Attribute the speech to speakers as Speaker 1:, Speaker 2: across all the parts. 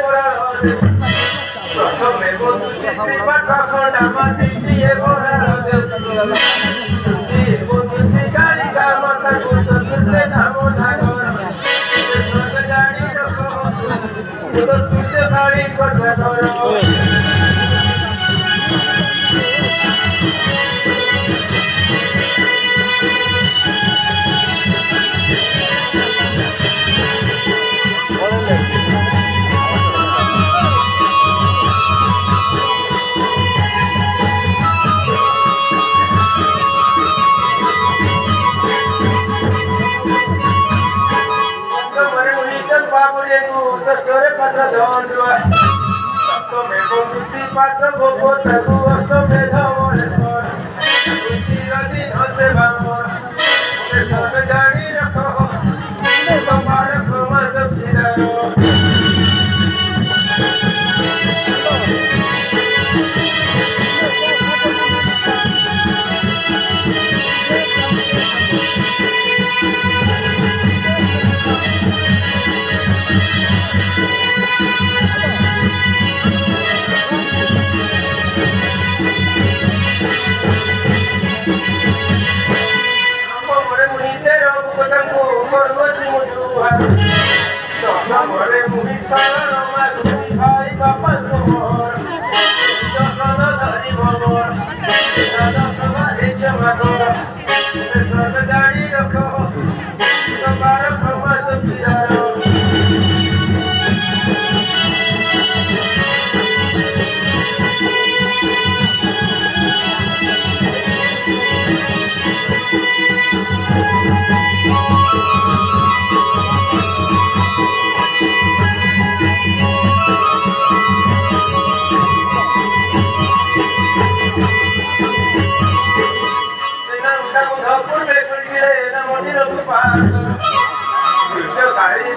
Speaker 1: বড় প্রথমে বন্ধুছি শ্রীপাঠ খন্ডা মাটি দিয়ে বড় বন্ধুছি কালিকা মাতা কুঞ্চ তুলতে ধামো ধাগর জানি রকম তুলতে ভারী কথা করো Sore patra dondwa to me bonuchi patra gopo tabu to me dhamore por uchi adi hose bamor me sab jani rakho tomar khoma sab phiraro Amore mui sara rama dui bhai bapa tumor josana dhari bhagor dada sama eje magor sab jani rakho tomar khama sab phiraro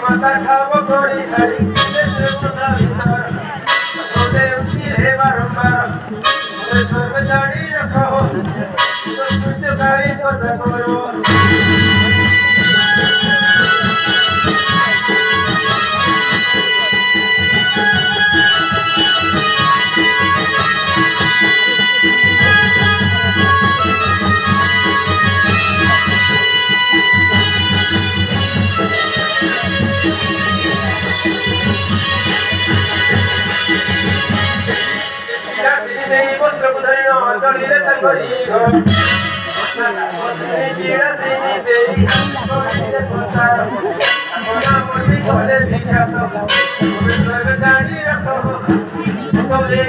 Speaker 1: Mata khabo kori hari se mudra vitar tole uchi he barambar sab jani rakho to tujhe bhai kotha koro Chole tangori go jira sini sei chole putar apna moti chole dikha to sab jani rakho tole